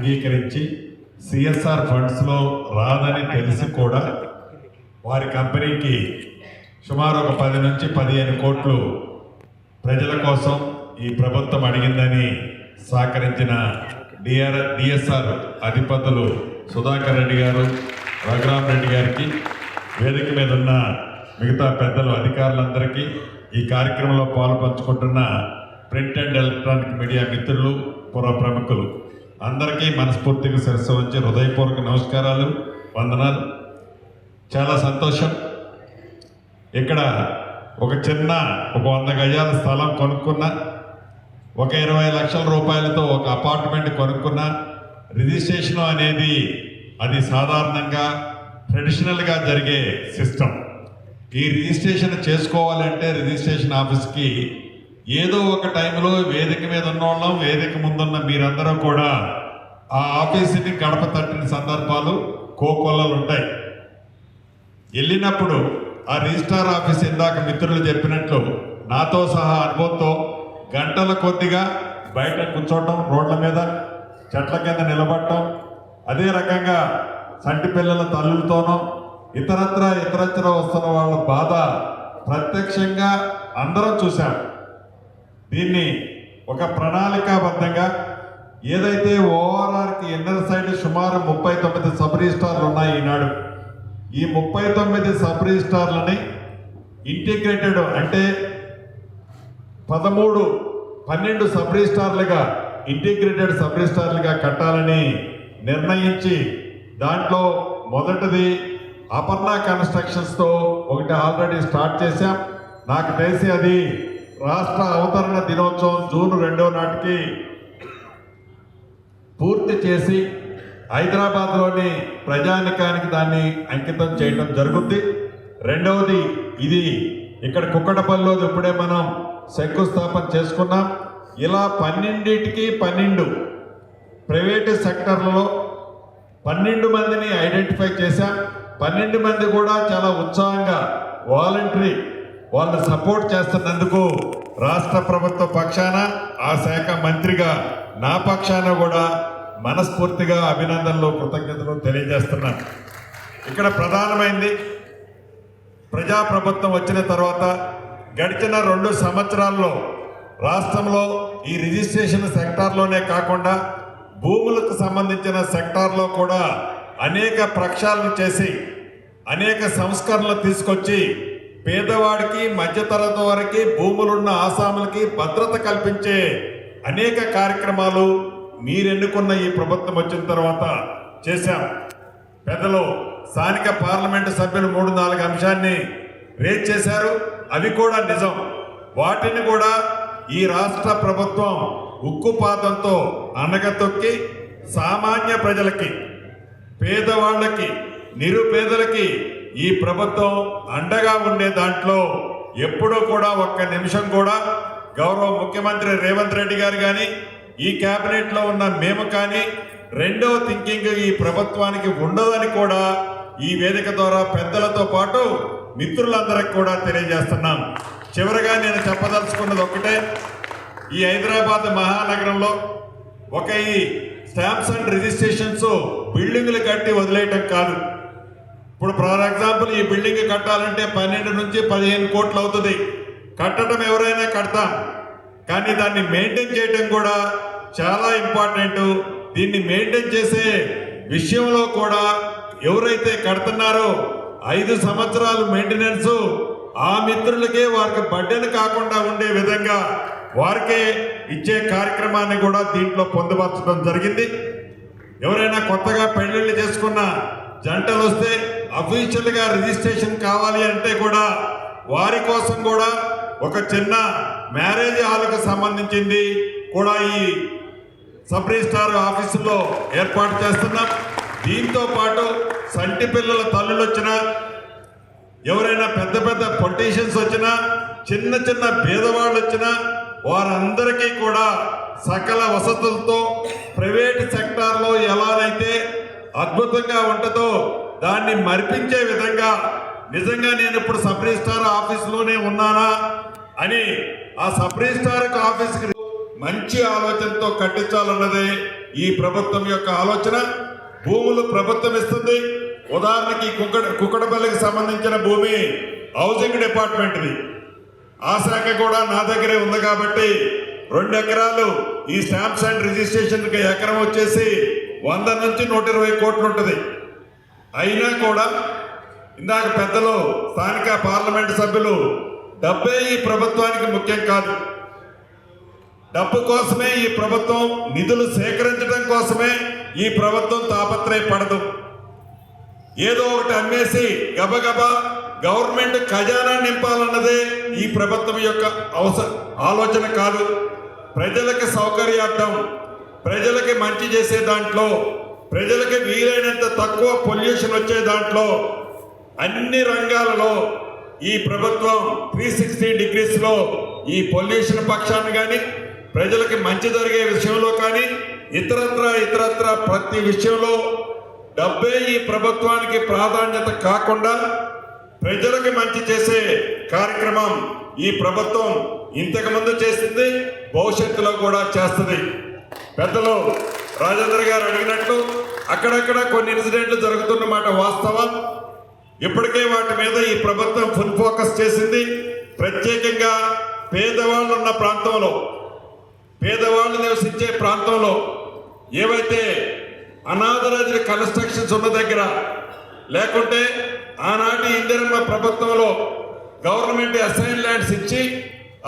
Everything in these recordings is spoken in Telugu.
అంగీకరించి సిఎస్ఆర్ ఫండ్స్లో రాదని తెలిసి కూడా వారి కంపెనీకి సుమారు ఒక 10 నుంచి 15 కోట్లు ప్రజల కోసం ఈ ప్రభుత్వం అడిగిందని సహకరించిన డిఎస్ఆర్ అధిపతులు సుధాకర్ రెడ్డి గారు, రఘురామ్ రెడ్డి గారికి, వేదిక మీద ఉన్న మిగతా పెద్దలు, అధికారులందరికీ, ఈ కార్యక్రమంలో పాల్పంచుకుంటున్న ప్రింట్ అండ్ ఎలక్ట్రానిక్ మీడియా మిత్రులు, పుర ప్రముఖులు అందరికీ మనస్ఫూర్తిగా శిరస్సు వంచి హృదయపూర్వక నమస్కారాలు, వందనాలు. చాలా సంతోషం. ఇక్కడ ఒక 100 గజాల స్థలం కొనుక్కున్న, ఒక 20 లక్షల రూపాయలతో ఒక అపార్ట్మెంట్ కొనుక్కున్న, రిజిస్ట్రేషన్ అనేది అది సాధారణంగా ట్రెడిషనల్గా జరిగే సిస్టమ్. ఈ రిజిస్ట్రేషన్ చేసుకోవాలంటే రిజిస్ట్రేషన్ ఆఫీస్కి ఏదో ఒక టైంలో వేదిక మీద ఉన్నోళ్ళం, వేదిక ముందున్న మీరందరూ కూడా ఆ ఆఫీసుని గడప తట్టిన సందర్భాలు కోకొల్లలు ఉంటాయి. వెళ్ళినప్పుడు ఆ రిజిస్ట్రార్ ఆఫీస్ ఇందాక మిత్రులు చెప్పినట్లు నాతో సహా అనుభవంతో గంటల కొద్దిగా బయట కూర్చోవటం, రోడ్ల మీద చెట్ల కింద నిలబడటం, అదే రకంగా సంటి పిల్లల తల్లులతోనో ఇతరత్ర వస్తున్న వాళ్ళ బాధ ప్రత్యక్షంగా అందరం చూశాం. దీన్ని ఒక ప్రణాళికాబద్ధంగా ఏదైతే ఓఆర్ఆర్కి ఇన్నర్ సైడ్ సుమారు 39 సబ్ రిజిస్ట్రార్లు ఉన్నాయి ఈనాడు, ఈ 39 సబ్ రిజిస్ట్రార్లని ఇంటిగ్రేటెడ్ అంటే 12 సబ్ రిజిస్ట్రార్లుగా ఇంటిగ్రేటెడ్ సబ్ రిజిస్ట్రార్లుగా కట్టాలని నిర్ణయించి, దాంట్లో మొదటిది అపర్ణ కన్స్ట్రక్షన్స్తో ఒకటి ఆల్రెడీ స్టార్ట్ చేశాం. నాకు తెలిసి అది రాష్ట్ర అవతరణ దినోత్సవం జూన్ 2వ నాటికి పూర్తి చేసి హైదరాబాద్లోని ప్రజానికానికి దాన్ని అంకితం చేయడం జరుగుద్ది. రెండవది ఇది ఇక్కడ కుక్కడపల్లిలో ఇప్పుడే మనం శంకుస్థాపన చేసుకున్నాం. ఇలా 12కి 12 ప్రైవేటు సెక్టర్లలో 12 మందిని ఐడెంటిఫై చేశాం. 12 మంది కూడా చాలా ఉత్సాహంగా వాలంటరీ వాళ్ళు సపోర్ట్ చేస్తున్నందుకు రాష్ట్ర ప్రభుత్వ పక్షాన, ఆ శాఖ మంత్రిగా నా పక్షాన కూడా మనస్ఫూర్తిగా అభినందనలు, కృతజ్ఞతలు తెలియజేస్తున్నాను. ఇక్కడ ప్రధానమైంది ప్రజాప్రభుత్వం వచ్చిన తర్వాత గడిచిన 2 సంవత్సరాల్లో రాష్ట్రంలో ఈ రిజిస్ట్రేషన్ సెక్టార్లోనే కాకుండా భూములకు సంబంధించిన సెక్టార్లో కూడా అనేక ప్రక్షాళన చేసి అనేక సంస్కరణలు తీసుకొచ్చి పేదవాడికి, మధ్యతరగతి వారికి, భూములున్న ఆసాములకి భద్రత కల్పించే అనేక కార్యక్రమాలు మీరెన్నుకున్న ఈ ప్రభుత్వం వచ్చిన తర్వాత చేశాం. పెద్దలు స్థానిక పార్లమెంటు సభ్యులు 3-4 అంశాన్ని రేజ్ చేశారు. అవి కూడా నిజం. వాటిని కూడా ఈ రాష్ట్ర ప్రభుత్వం ఉక్కుపాతంతో అనగతొక్కి సామాన్య ప్రజలకి, పేదవాళ్ళకి, నిరుపేదలకి ఈ ప్రభుత్వం అండగా ఉండే దాంట్లో ఎప్పుడూ కూడా ఒక్క నిమిషం కూడా గౌరవ ముఖ్యమంత్రి రేవంత్ రెడ్డి గారు కానీ, ఈ క్యాబినెట్లో ఉన్న మేము కానీ రెండవ థింకింగ్ ఈ ప్రభుత్వానికి ఉండదని కూడా ఈ వేదిక ద్వారా పెద్దలతో పాటు మిత్రులందరికీ కూడా తెలియజేస్తున్నాం. చివరిగా నేను చెప్పదలుచుకున్నది ఒక్కటే, ఈ హైదరాబాద్ మహానగరంలో ఒక ఈ స్టాంప్స్ అండ్ రిజిస్ట్రేషన్స్ బిల్డింగులు కట్టి వదిలేయటం కాదు. ఇప్పుడు ఫర్ ఎగ్జాంపుల్ ఈ బిల్డింగ్ కట్టాలంటే 12 నుంచి 15 కోట్లు అవుతుంది. కట్టడం ఎవరైనా కడతాం, కానీ దాన్ని మెయింటైన్ చేయడం కూడా చాలా ఇంపార్టెంట్. దీన్ని మెయింటైన్ చేసే విషయంలో కూడా ఎవరైతే కడుతున్నారో 5 సంవత్సరాలు మెయింటెనెన్స్ ఆ మిత్రులకే వారికి బడ్డెను కాకుండా ఉండే విధంగా వారికే ఇచ్చే కార్యక్రమాన్ని కూడా దీంట్లో పొందుపరచడం జరిగింది. ఎవరైనా కొత్తగా పెళ్లిళ్ళు చేసుకున్న జంటలు వస్తే అఫీషియల్గా రిజిస్ట్రేషన్ కావాలి అంటే కూడా వారి కోసం కూడా ఒక చిన్న మ్యారేజ్ హాల్కు సంబంధించింది కూడా ఈ సబ్ రిజిస్ట్రార్ ఆఫీసులో ఏర్పాటు చేస్తున్నాం. దీంతో పాటు సంటి పిల్లల తల్లులు వచ్చినా, ఎవరైనా పెద్ద పెద్ద పొలిటీషియన్స్ వచ్చినా, చిన్న పేదవాళ్ళు వచ్చినా వారందరికీ కూడా సకల వసతులతో ప్రైవేట్ సెక్టార్లో ఎలానైతే అద్భుతంగా ఉంటుందో దాన్ని మరిపించే విధంగా, నిజంగా నేను ఇప్పుడు సబ్ రిజిస్ట్రార్ ఆఫీసులోనే ఉన్నానా అని ఆ సబ్ రిజిస్ట్రార్ ఆఫీస్కి మంచి ఆలోచనతో కట్టించాలన్నదే ఈ ప్రభుత్వం యొక్క ఆలోచన. భూములు ప్రభుత్వం ఇస్తుంది. ఉదాహరణకి కుక్కడపల్లికి సంబంధించిన భూమి హౌసింగ్ డిపార్ట్మెంట్ది. ఆ శాఖ కూడా నా దగ్గరే ఉంది కాబట్టి 2 ఎకరాలు ఈ స్టాంప్స్ అండ్ రిజిస్ట్రేషన్కి ఎకరం వచ్చేసి 100 నుంచి 120 కోట్లు ఉంటుంది. అయినా కూడా ఇందాక పెద్దలు స్థానిక పార్లమెంటు సభ్యులు డబ్బే ఈ ప్రభుత్వానికి ముఖ్యం కాదు. డబ్బు కోసమే ఈ ప్రభుత్వం, నిధులు సేకరించడం కోసమే ఈ ప్రభుత్వం తాపత్రయపడదు. ఏదో ఒకటి అమ్మేసి గబగబా గవర్నమెంట్ ఖజానా నింపాలన్నదే ఈ ప్రభుత్వం యొక్క ఆలోచన కాదు. ప్రజలకి సౌకర్యార్థం, ప్రజలకి మంచి చేసే దాంట్లో, ప్రజలకి వీలైనంత తక్కువ పొల్యూషన్ వచ్చే దాంట్లో అన్ని రంగాలలో ఈ ప్రభుత్వం 360 డిగ్రీస్లో ఈ పొల్యూషన్ పక్షాన్ని కానీ, ప్రజలకి మంచి జరిగే విషయంలో కానీ, ఇతరత్ర ప్రతి విషయంలో డబ్బే ఈ ప్రభుత్వానికి ప్రాధాన్యత కాకుండా ప్రజలకి మంచి చేసే కార్యక్రమం ఈ ప్రభుత్వం ఇంతకుముందు చేసింది, భవిష్యత్తులో కూడా చేస్తుంది. పెద్దలు రాజేంద్ర గారు అడిగినట్లు అక్కడక్కడ కొన్ని ఇన్సిడెంట్లు జరుగుతున్నమాట వాస్తవం. ఇప్పటికే వాటి మీద ఈ ప్రభుత్వం ఫుల్ ఫోకస్ చేసింది. ప్రత్యేకంగా పేదవాళ్ళు ఉన్న ప్రాంతంలో, పేదవాళ్ళు నివసించే ప్రాంతంలో ఏవైతే అనాథరైజ్డ్ కన్స్ట్రక్షన్స్ ఉన్న దగ్గర, లేకుంటే ఆనాటి ఇందిరమ్మ ప్రభుత్వంలో గవర్నమెంట్ అసైన్ ల్యాండ్స్ ఇచ్చి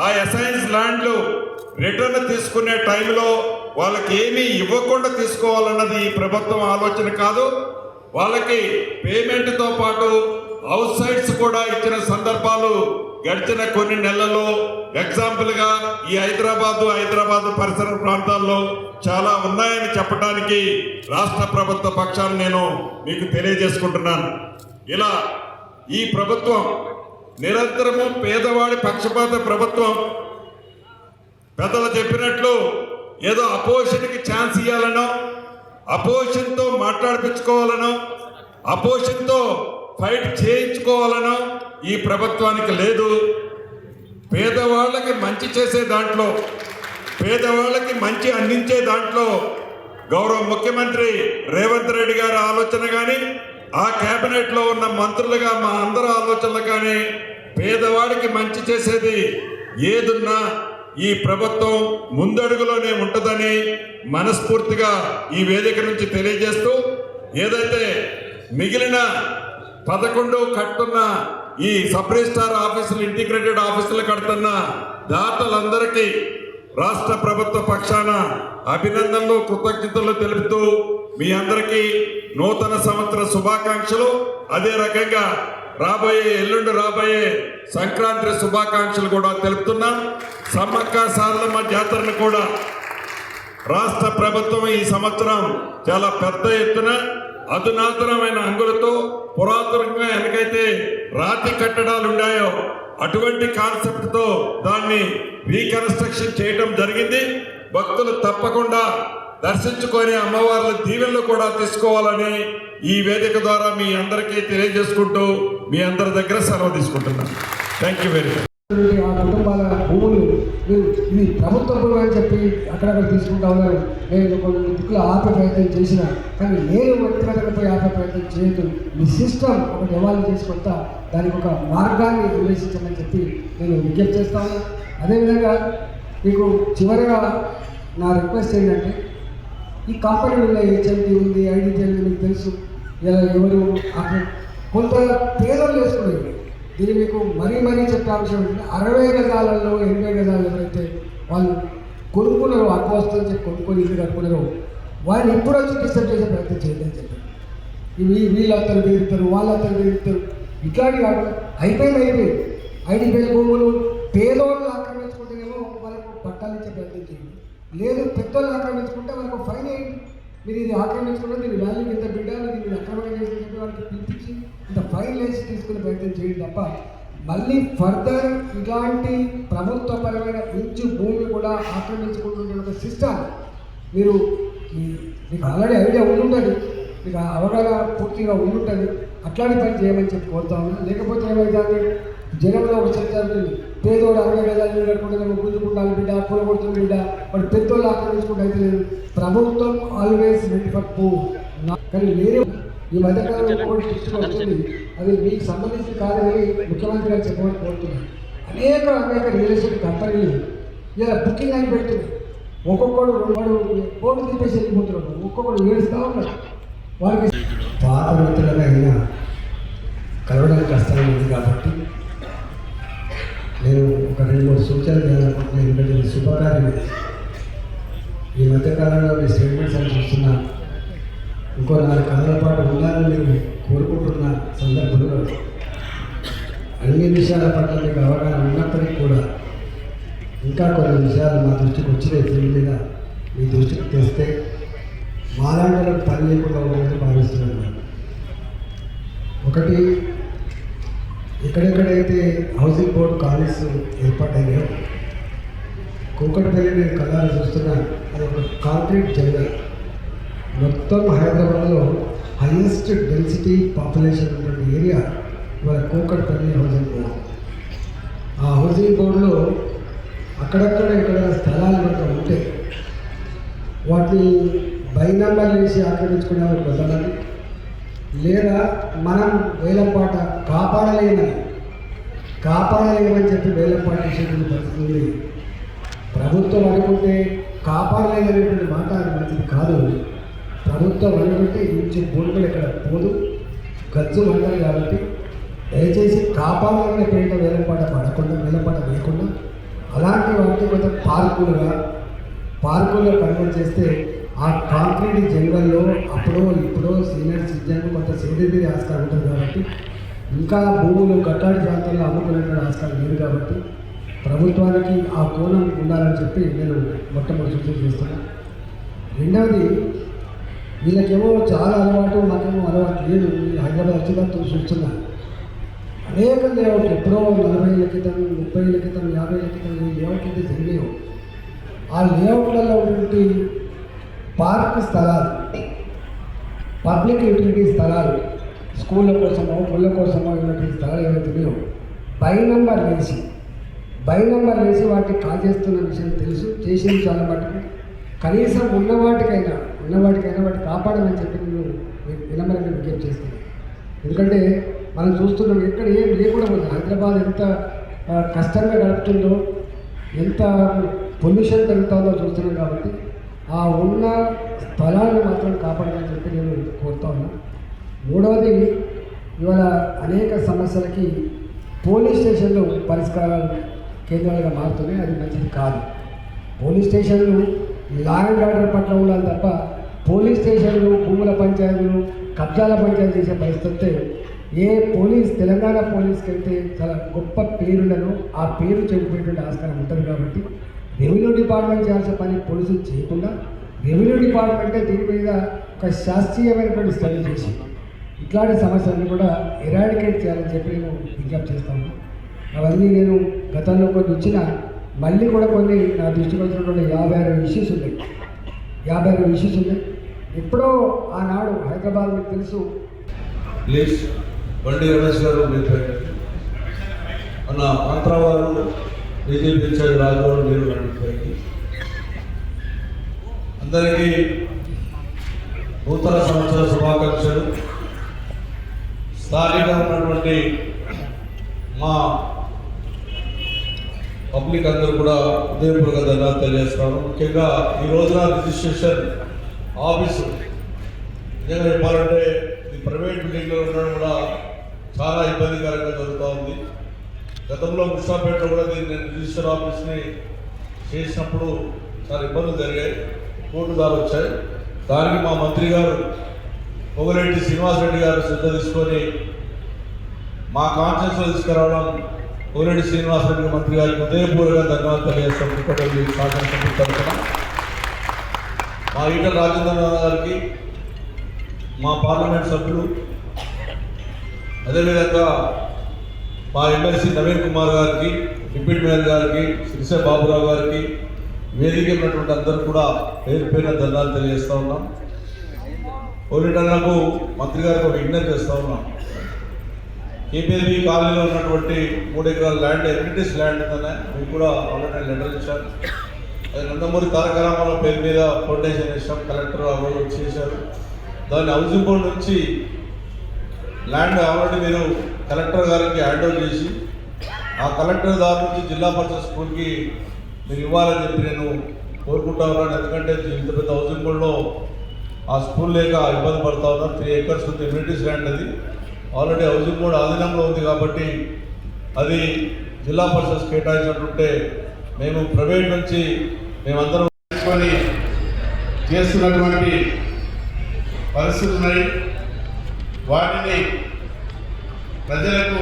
ఆ అసైన్స్ ల్యాండ్లు రిటర్న్ తీసుకునే టైంలో వాళ్ళకి ఏమీ ఇవ్వకుండా తీసుకోవాలన్నది ఈ ప్రభుత్వం ఆలోచన కాదు. వాళ్ళకి పేమెంట్తో పాటు హౌస్ సైట్స్ కూడా ఇచ్చిన సందర్భాలు గడిచిన కొన్ని నెలల్లో ఎగ్జాంపుల్గా ఈ హైదరాబాద్ పరిసర ప్రాంతాల్లో చాలా ఉన్నాయని చెప్పడానికి రాష్ట్ర ప్రభుత్వ పక్షాన్ని నేను మీకు తెలియజేసుకుంటున్నాను. ఇలా ఈ ప్రభుత్వం నిరంతరము పేదవాడి పక్షపాత ప్రభుత్వం. పెద్దలు చెప్పినట్లు ఏదో అపోజిషన్కి ఛాన్స్ ఇవ్వాలనో, అపోజిషన్తో మాట్లాడిపించుకోవాలనో, అపోజిషన్తో ఫైట్ చేయించుకోవాలనో ఈ ప్రభుత్వానికి లేదు. పేదవాళ్ళకి మంచి చేసే దాంట్లో, పేదవాళ్ళకి మంచి అందించే దాంట్లో గౌరవ ముఖ్యమంత్రి రేవంత్ రెడ్డి గారి ఆలోచన కానీ, ఆ కేబినెట్లో ఉన్న మంత్రులుగా మా అందరి ఆలోచనలు కానీ, పేదవాడికి మంచి చేసేది ఏదున్నా ఈ ప్రభుత్వం ముందడుగులోనే ఉంటుందని మనస్ఫూర్తిగా ఈ వేదిక నుంచి తెలియజేస్తూ, ఏదైతే మిగిలిన 11 కట్టున్న ఈ సబ్ రిజిస్ట్రార్ ఆఫీసులు, ఇంటిగ్రేటెడ్ ఆఫీసులు కడుతున్న దాతలందరికీ రాష్ట్ర ప్రభుత్వ పక్షాన అభినందనలు, కృతజ్ఞతలు తెలుపుతూ మీ అందరికీ నూతన సంవత్సర శుభాకాంక్షలు. అదే రకంగా ఎల్లుండి రాబోయే సంక్రాంతి శుభాకాంక్షలు కూడా తెలుపుతున్నాం. సమ్మక్క సారలమ్మ జాతరను కూడా రాష్ట్ర ప్రభుత్వం ఈ సంవత్సరం చాలా పెద్ద ఎత్తున అధునాతనమైన అంగులతో, పురాతనంగా వెనకైతే రాతి కట్టడాలు ఉన్నాయో అటువంటి కాన్సెప్ట్తో దాన్ని రీకన్స్ట్రక్షన్ చేయడం జరిగింది. భక్తులు తప్పకుండా దర్శించుకొని అమ్మవార్ల దీవెనలు కూడా తీసుకోవాలని ఈ వేదిక ద్వారా మీ అందరికీ తెలియజేసుకుంటూ మీ అందరి దగ్గర సెలవు తీసుకుంటున్నాను. Thank you very much. ఆ కుటుంబాల భూములు మీరు ఇది ప్రభుత్వ భూమి అని చెప్పి అక్కడక్కడ తీసుకుంటా ఉన్నారు. నేను కొన్ని దిక్కులు ఆపే ప్రయత్నం చేసిన, కానీ నేను వ్యక్తిగతంగా ఆపే ప్రయత్నం చేయదు. మీ సిస్టమ్ ఒకటి ఎవాల్వ్ చేసుకుంటా దానికి ఒక మార్గాన్ని అన్వేషించమని చెప్పి నేను విజ్ఞప్తి చేస్తాను. అదేవిధంగా మీకు చివరిగా నా రిక్వెస్ట్ ఏంటంటే, ఈ కంపెనీలో హెచ్ఎండి ఉంది, ఐడిపిఎల్ మీకు తెలుసు, ఇలా ఎవరు కొంత పేదలు వేసుకునేది. దీన్ని మీకు మరీ చెప్పే అంశం ఏంటంటే, 60 గజాలలో 80 గజాలు ఎవరైతే వాళ్ళు కొనుక్కున్నారో, అక్కువ వస్తుందని చెప్పి కొనుక్కొని ఇల్లు కట్టుకున్నారో వాళ్ళు ఇప్పుడు వచ్చి డిస్టర్బ్ చేసే ప్రయత్నం చేయదని చెప్పి, వీళ్ళందరూ తిరుగుతారు, వాళ్ళందరూ తిరుగుతారు, ఇట్లాంటి అయిపోయింది. ఐడిపిఎల్ భూములు పేదోళ్ళు ఆక్రమించుకుంటేనేమో వాళ్ళకు పట్టాలు ఇచ్చే ప్రయత్నం చేయండి, లేదు పెద్దోళ్ళు ఆక్రమించుకుంటే వాళ్ళకు ఫైన్ వేయండి. మీరు ఇది ఆక్రమించుకుంటే దీని వాల్యూ ఇంత బిడ్డ, మీరు అక్రమంగా చేసిన వాళ్ళకి పిలిపించి ఇంత ఫైన్ వేసి తీసుకునే ప్రయత్నం చేయండి తప్ప మళ్ళీ ఫర్దర్ ఇలాంటి ప్రభుత్వపరమైన ఇంచు భూమి కూడా ఆక్రమించుకుంటుండే ఒక సిస్టమ్ మీకు ఆల్రెడీ ఐడియా ఉండుంటుంది, మీకు అవగాహన పూర్తిగా ఉండుంటుంది. అట్లాంటి పని చేయమని చెప్పి కోరుతా ఉన్నాను. లేకపోతే ఏమైతే జనంలో ఒక చర్చ ఉంటుంది, పేదోడు 60 గజాలు ఇల్లు కట్టుకుంటే గుంజుకుంటాను బిడ్డ, కూలగొడుతుంది బిడ్డ, వాడు పెద్దోళ్ళు ఆక్రమించుకుంటే అయితే లేదు. ప్రభుత్వం ఆల్వేస్ వెంట పట్టు కానీ వేరే ఈ మధ్యకాలంలో ఒకటి దృష్టికి వస్తుంది. అది మీకు సంబంధించి కాదు అని ముఖ్యమంత్రి గారు చెప్పమని కోరుతున్నాను. అనేక రియల్ ఎస్టేట్ కంపెనీలు ఇలా బుకింగ్ అని పెడుతున్నాయి. ఒక్కొక్కడు వాడు కోర్టు తిప్పేసి వెళ్ళిపోతున్నాడు, ఒక్కొక్కడు ఏడుస్తూ ఉన్నాడు. వాళ్ళకి పాత మిత్రులుగా అయినా కలవడానికి కష్టంగా ఉంది కాబట్టి నేను ఒక 2-3 సూచనలు చేయాలనుకుంటున్నాను. ఎందుకంటే ఇది శుభకార్యం. ఈ మధ్యకాలంలో మీ స్టేట్మెంట్స్ అని చూస్తున్నా. ఇంకో 4 కాలాల పాటు ఉండాలని నేను కోరుకుంటున్న సందర్భంలో అన్ని విషయాల పట్ల మీకు అవగాహన ఉన్నప్పటికీ కూడా ఇంకా కొన్ని విషయాలు మా దృష్టికి వచ్చినాయి. దీని మీద మీ దృష్టికి తెస్తే మాలాంటి పని లేకుండా ఉండాలని భావిస్తున్నాను. ఒకటి, ఎక్కడెక్కడైతే హౌసింగ్ బోర్డు కాలనీస్ ఏర్పాటయ్యాయో కూకట్పల్లి నేను కళాలు చూస్తున్నాను. అది ఒక కాంక్రీట్ జంగల్. మొత్తం హైదరాబాద్లో హైయెస్ట్ డెన్సిటీ పాపులేషన్ ఉన్నటువంటి ఏరియా ఇవాళ కూకట్పల్లి హౌసింగ్ బోర్డు. ఆ హౌసింగ్ బోర్డులో అక్కడక్కడ ఇక్కడ స్థలాలు కనుక ఉంటే వాటిని బైనామాలు వేసి ఆక్రమించుకునే వాళ్ళు కొంతమంది, లేదా మనం వేలంపాట కాపాడలేమని చెప్పి వేలంపాట చేసేటువంటి పరిస్థితి ఉంది. ప్రభుత్వం అనుకుంటే కాపాడలేదనేటువంటి మాట అది మంచిది కాదు. ప్రభుత్వం అనుకుంటే ఇంచు భూములు ఇక్కడ పోదు, గజ్జు మండలి. కాబట్టి దయచేసి కాపాడాలనే పేరిట వేలంపాట వేయకుండా అలాంటి వాటిని కొంత పార్కుల్లో కన్వర్ట్ చేస్తే ఆ కాంక్రీట్ జంగల్లో ఇప్పుడో సీనియర్ సిటిజన్ కొంత సేంద్రీయ ఆస్కారం ఉంటుంది. కాబట్టి ఇంకా భూములు గట్టాడి ప్రాంతాల్లో అమ్ముకునే ఆస్కారం లేదు. కాబట్టి ప్రభుత్వానికి ఆ కోణం ఉండాలని చెప్పి నేను మొట్టమొదటి సూచన చేస్తున్నాను. రెండవది, వీళ్ళకేమో చాలా అలవాటు, మాకేమో అలవాటు లేదు. హైదరాబాద్ వచ్చినంత చూస్తున్నాను. అనేక లేఅవుట్లు ఎప్పుడో 40 ఏళ్ళ క్రితం, 30 ఏళ్ళ క్రితం, 50 ఏళ్ళ క్రితం లేఅవుట్ అయితే జరిగేవి. ఆ లేఅవుట్లలో ఉన్నటువంటి పార్క్ స్థలాలు, పబ్లిక్ యూటిలిటీ స్థలాలు, స్కూళ్ళ కోసమో గుళ్ళ కోసమో ఉన్నటువంటి స్థలాలు ఏవైతే ఉన్నాయో బై నంబర్ వేసి వాటిని కాజేస్తున్న విషయం తెలుసు. చేసింది చాలా మటుకు. కనీసం ఉన్నవాటికైనా వాటిని కాపాడమని చెప్పి నేను వినమ్రంగా విజ్ఞప్తి చేస్తున్నాను. ఎందుకంటే మనం చూస్తున్నాం ఎక్కడ ఏం లేకుండా హైదరాబాద్ ఎంత కష్టంగా గడుపుతుందో, ఎంత పొల్యూషన్ పెరుగుతుందో చూస్తున్నాం. కాబట్టి ఆ ఉన్న స్థలాలను మాత్రం కాపాడమని చెప్పి నేను కోరుతా ఉన్నాను. మూడవది, ఇవాళ అనేక సమస్యలకి పోలీస్ స్టేషన్లు పరిష్కారాలు కేంద్రాలుగా మారుతున్నాయి. అది మంచిది కాదు. పోలీస్ స్టేషన్లు లా అండ్ ఆర్డర్ పట్ల ఉండాలి తప్ప పోలీస్ స్టేషన్లు భూముల పంచాయతీలు, కబ్జాల పంచాయతీ చేసే పరిస్థితి ఏ తెలంగాణ పోలీస్కి అయితే చాలా గొప్ప పేరులను ఆ పేరు చెడిపోయేటువంటి ఆస్కారం ఉంటుంది. కాబట్టి రెవెన్యూ డిపార్ట్మెంట్ చేయాల్సిన పని పోలీసులు చేయకుండా రెవెన్యూ డిపార్ట్మెంటే దీని మీద ఒక శాస్త్రీయమైనటువంటి స్టడీ చేసి ఇట్లాంటి సమస్యలను కూడా ఎరాడికేట్ చేయాలని చెప్పి నేను విజ్ఞప్తి చేస్తాను. అవన్నీ నేను గతంలో కొన్ని ఇచ్చిన, మళ్ళీ కూడా కొన్ని నా దృష్టికి వచ్చినటువంటి 56 ఇష్యూస్ ఉన్నాయి. ఎప్పుడో ఆనాడు హైదరాబాద్ మీకు తెలుసు. ప్లీజ్ బండి రమేష్ గారు మన ఆంధ్రవారు బీజేపీ ఇన్ఛార్జ్ రాజగౌడ్ మీరు పైకి అందరికీ నూతన సంవత్సర శుభాకాంక్షలు. స్థానికంగా ఉన్నటువంటి మా పబ్లిక్ అందరూ కూడా ఉదయపూర్వక ధన్యవాదాలు తెలియజేస్తాను. ముఖ్యంగా ఈ రోజున రిజిస్ట్రేషన్ ఆఫీసు నిజంగా చెప్పాలంటే ఈ ప్రైవేట్ బిల్డింగ్లో ఉండడం కూడా చాలా ఇబ్బందికరంగా జరుగుతూ ఉంది. గతంలో కృష్ణాపేటలో కూడా దీన్ని రిజిస్టర్ ఆఫీస్ని చేసినప్పుడు చాలా ఇబ్బందులు జరిగాయి, కోర్టు దారు వచ్చాయి. దానికి మా మంత్రి గారు పొగరెడ్డి శ్రీనివాసరెడ్డి గారు శ్రద్ధ తీసుకొని మా కాన్షియస్లో తీసుకురావడం, పొగరెడ్డి శ్రీనివాసరెడ్డి మంత్రి గారికి హృదయపూర్వక ధన్యవాదాలు తెలియజేస్తాం. కుక్కపల్లి శాసనసభ్యుల తరఫున మా ఈటల రాజేంద్ర గారికి, మా పార్లమెంట్ సభ్యులు, అదేవిధంగా మా ఎమ్మెల్సీ నవీన్ కుమార్ గారికి, డిప్యూటీ మేయర్ గారికి, శ్రీశే బాబురావు గారికి, వేదిక ఉన్నటువంటి అందరూ కూడా పేరు పేరున ధన్యవాదాలు తెలియజేస్తూ ఉన్నాం. పోలీటర్లకు మంత్రి గారికి ఒక విజ్ఞప్తి చేస్తూ ఉన్నాం. కేపీఎల్బీ కాలనీలో ఉన్నటువంటి 3 ఎకరాల ల్యాండ్ ఎమ్యూనిటీస్ ల్యాండ్ ఉందనే మీకు కూడా ఆల్రెడీ లెటర్ ఇచ్చాను. అది నందమూరి తారక రామారావు పేరు మీద ఫౌండేషన్ వేసాం. కలెక్టర్ అవార్డు చేశారు. దాన్ని హౌసింగ్ బోర్డు నుంచి ల్యాండ్ ఆల్రెడీ మీరు కలెక్టర్ గారికి హ్యాండ్ ఓవర్ చేసి ఆ కలెక్టర్ దారి నుంచి జిల్లా పరిషత్ స్కూల్కి మీరు ఇవ్వాలని చెప్పి నేను కోరుకుంటా ఉన్నాను. ఎందుకంటే ఇంత పెద్ద హౌసింగ్ బోర్డులో ఆ స్కూల్ లేక ఇబ్బంది పడతా ఉన్నాను. 3 ఎకర్స్ ఉంది ఎమ్యూనిటీస్ ల్యాండ్. అది ఆల్రెడీ హౌసింగ్ బోర్డు ఆధీనంలో ఉంది కాబట్టి అది జిల్లా పరిషత్ కేటాయించినట్టుంటే మేము ప్రైవేట్ నుంచి మేమందరం తీసుకొని చేస్తున్నటువంటి పరిస్థితులు ఉన్నాయి. వాటిని ప్రజలకు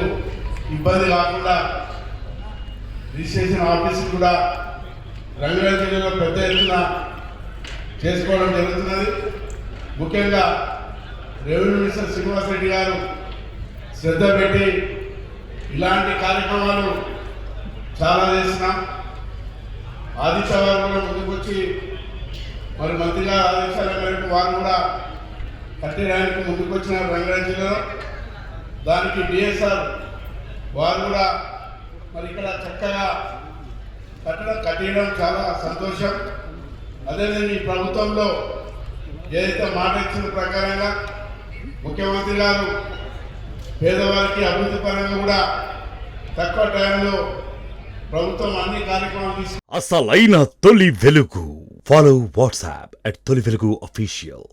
ఇబ్బంది కాకుండా రిజిస్ట్రేషన్ ఆఫీసు కూడా రంగారెడ్డి జిల్లాలో పెద్ద ఎత్తున చేసుకోవడం జరుగుతున్నది. ముఖ్యంగా రెవెన్యూ మినిస్టర్ శ్రీనివాస్ రెడ్డి గారు శ్రద్ధ పెట్టి ఇలాంటి కార్యక్రమాలు చాలా చేస్తున్నాం. ఆదిత్యవారు కూడా ముందుకొచ్చి మరి మంత్రి గారు ఆదేశాల మేరకు వారు కూడా కట్టడానికి ముందుకొచ్చిన రంగారెడ్డి జిల్లాలో దానికి డిఎస్ఆర్ వారు కూడా మరి ఇక్కడ చక్కగా కట్టడం కట్టేయడం చాలా సంతోషం. అదేవిధంగా ఈ ప్రభుత్వంలో ఏదైతే మాట ఇచ్చిన ప్రకారంగా ముఖ్యమంత్రి గారు పేదవారికి అభివృద్ధి పరంగా కూడా తక్కువ టైంలో ప్రభుత్వం అన్ని కార్యక్రమాలు తీసుకు అసలైన తొలి వెలుగు. ఫాలో వాట్సాప్ @తొలి వెలుగు official.